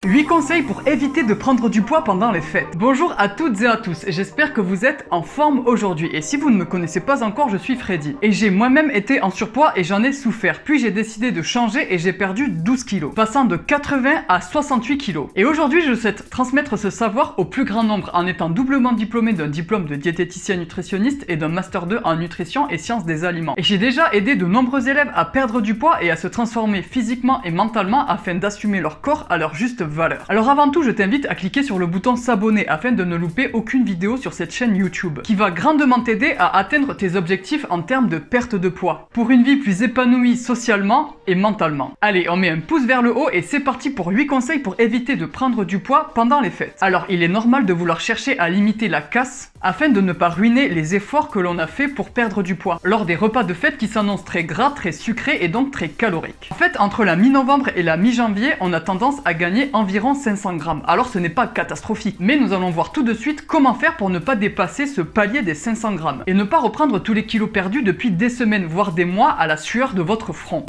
8 conseils pour éviter de prendre du poids pendant les fêtes. Bonjour à toutes et à tous, j'espère que vous êtes en forme aujourd'hui. Et si vous ne me connaissez pas encore, je suis Freddy. Et j'ai moi-même été en surpoids et j'en ai souffert. Puis j'ai décidé de changer et j'ai perdu 12 kilos, passant de 80 à 68 kilos. Et aujourd'hui, je souhaite transmettre ce savoir au plus grand nombre en étant doublement diplômé d'un diplôme de diététicien nutritionniste et d'un master 2 en nutrition et sciences des aliments. Et j'ai déjà aidé de nombreux élèves à perdre du poids et à se transformer physiquement et mentalement afin d'assumer leur corps à leur juste valeur. Alors avant tout, je t'invite à cliquer sur le bouton s'abonner afin de ne louper aucune vidéo sur cette chaîne YouTube qui va grandement t'aider à atteindre tes objectifs en termes de perte de poids pour une vie plus épanouie socialement et mentalement. Allez, on met un pouce vers le haut et c'est parti pour 8 conseils pour éviter de prendre du poids pendant les fêtes. Alors il est normal de vouloir chercher à limiter la casse afin de ne pas ruiner les efforts que l'on a fait pour perdre du poids lors des repas de fête qui s'annoncent très gras, très sucrés et donc très caloriques. En fait, entre la mi-novembre et la mi-janvier, on a tendance à gagner environ 500 grammes. Alors ce n'est pas catastrophique, mais nous allons voir tout de suite comment faire pour ne pas dépasser ce palier des 500 grammes et ne pas reprendre tous les kilos perdus depuis des semaines voire des mois à la sueur de votre front.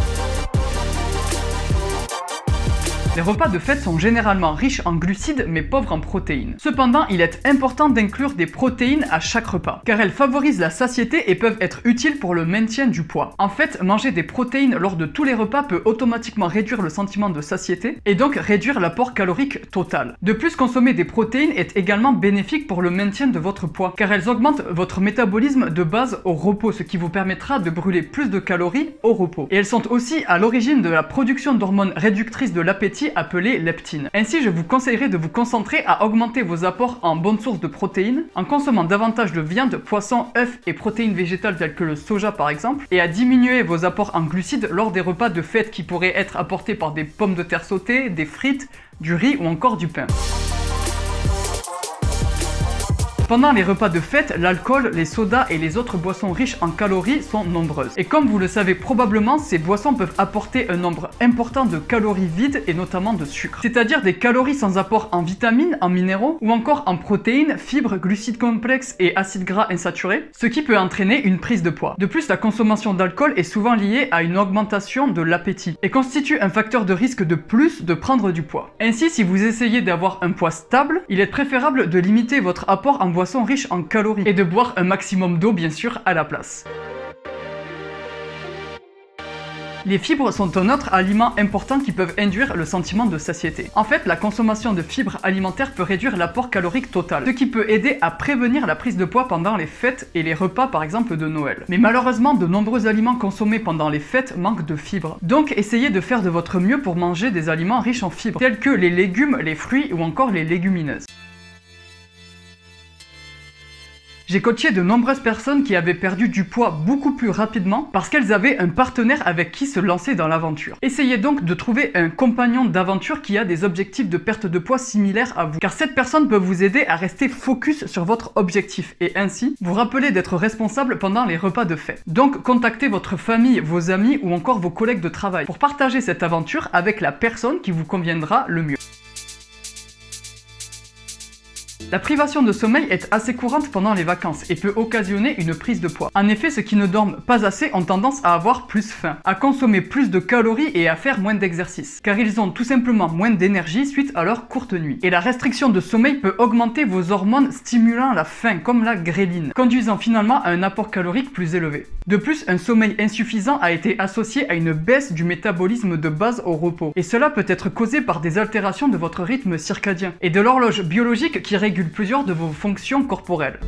Les repas de fête sont généralement riches en glucides mais pauvres en protéines. Cependant, il est important d'inclure des protéines à chaque repas, car elles favorisent la satiété et peuvent être utiles pour le maintien du poids. En fait, manger des protéines lors de tous les repas peut automatiquement réduire le sentiment de satiété et donc réduire l'apport calorique total. De plus, consommer des protéines est également bénéfique pour le maintien de votre poids, car elles augmentent votre métabolisme de base au repos, ce qui vous permettra de brûler plus de calories au repos. Et elles sont aussi à l'origine de la production d'hormones réductrices de l'appétit appelée leptine. Ainsi, je vous conseillerais de vous concentrer à augmenter vos apports en bonnes sources de protéines, en consommant davantage de viande, poisson, œufs et protéines végétales telles que le soja par exemple, et à diminuer vos apports en glucides lors des repas de fête qui pourraient être apportés par des pommes de terre sautées, des frites, du riz ou encore du pain. Pendant les repas de fête, l'alcool, les sodas et les autres boissons riches en calories sont nombreuses. Et comme vous le savez probablement, ces boissons peuvent apporter un nombre important de calories vides et notamment de sucre. C'est-à-dire des calories sans apport en vitamines, en minéraux ou encore en protéines, fibres, glucides complexes et acides gras insaturés, ce qui peut entraîner une prise de poids. De plus, la consommation d'alcool est souvent liée à une augmentation de l'appétit et constitue un facteur de risque de plus de prendre du poids. Ainsi, si vous essayez d'avoir un poids stable, il est préférable de limiter votre apport en boissons riches en calories et de boire un maximum d'eau bien sûr à la place. Les fibres sont un autre aliment important qui peuvent induire le sentiment de satiété. En fait, la consommation de fibres alimentaires peut réduire l'apport calorique total, ce qui peut aider à prévenir la prise de poids pendant les fêtes et les repas par exemple de Noël. Mais malheureusement, de nombreux aliments consommés pendant les fêtes manquent de fibres. Donc essayez de faire de votre mieux pour manger des aliments riches en fibres, tels que les légumes, les fruits ou encore les légumineuses. J'ai coaché de nombreuses personnes qui avaient perdu du poids beaucoup plus rapidement parce qu'elles avaient un partenaire avec qui se lancer dans l'aventure. Essayez donc de trouver un compagnon d'aventure qui a des objectifs de perte de poids similaires à vous, car cette personne peut vous aider à rester focus sur votre objectif et ainsi vous rappeler d'être responsable pendant les repas de fête. Donc contactez votre famille, vos amis ou encore vos collègues de travail pour partager cette aventure avec la personne qui vous conviendra le mieux. La privation de sommeil est assez courante pendant les vacances et peut occasionner une prise de poids. En effet, ceux qui ne dorment pas assez ont tendance à avoir plus faim, à consommer plus de calories et à faire moins d'exercice, car ils ont tout simplement moins d'énergie suite à leur courte nuit. Et la restriction de sommeil peut augmenter vos hormones stimulant la faim, comme la gréline, conduisant finalement à un apport calorique plus élevé. De plus, un sommeil insuffisant a été associé à une baisse du métabolisme de base au repos, et cela peut être causé par des altérations de votre rythme circadien et de l'horloge biologique qui régule plusieurs de vos fonctions corporelles.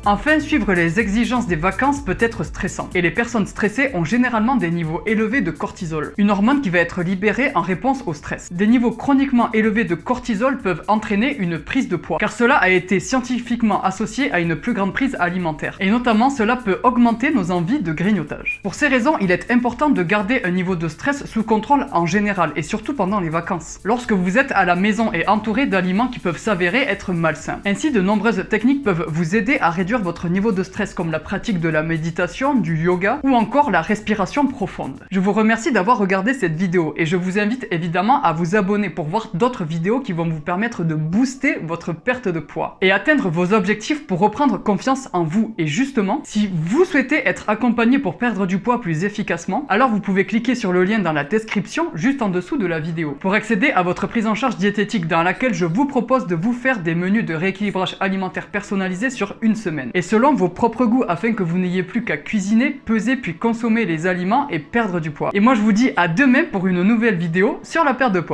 Enfin, suivre les exigences des vacances peut être stressant, et les personnes stressées ont généralement des niveaux élevés de cortisol, une hormone qui va être libérée en réponse au stress. Des niveaux chroniquement élevés de cortisol peuvent entraîner une prise de poids, car cela a été scientifiquement associé à une plus grande prise alimentaire, et notamment cela peut augmenter nos envies de grignotage. Pour ces raisons, il est important de garder un niveau de stress sous contrôle en général, et surtout pendant les vacances, lorsque vous êtes à la maison et entouré d'aliments qui peuvent s'avérer être malsains. Ainsi, de nombreuses techniques peuvent vous aider à réduire réduire votre niveau de stress comme la pratique de la méditation, du yoga ou encore la respiration profonde. Je vous remercie d'avoir regardé cette vidéo et je vous invite évidemment à vous abonner pour voir d'autres vidéos qui vont vous permettre de booster votre perte de poids et atteindre vos objectifs pour reprendre confiance en vous. Et justement, si vous souhaitez être accompagné pour perdre du poids plus efficacement, alors vous pouvez cliquer sur le lien dans la description juste en dessous de la vidéo pour accéder à votre prise en charge diététique dans laquelle je vous propose de vous faire des menus de rééquilibrage alimentaire personnalisés sur une semaine et selon vos propres goûts afin que vous n'ayez plus qu'à cuisiner, peser puis consommer les aliments et perdre du poids. Et moi je vous dis à demain pour une nouvelle vidéo sur la perte de poids.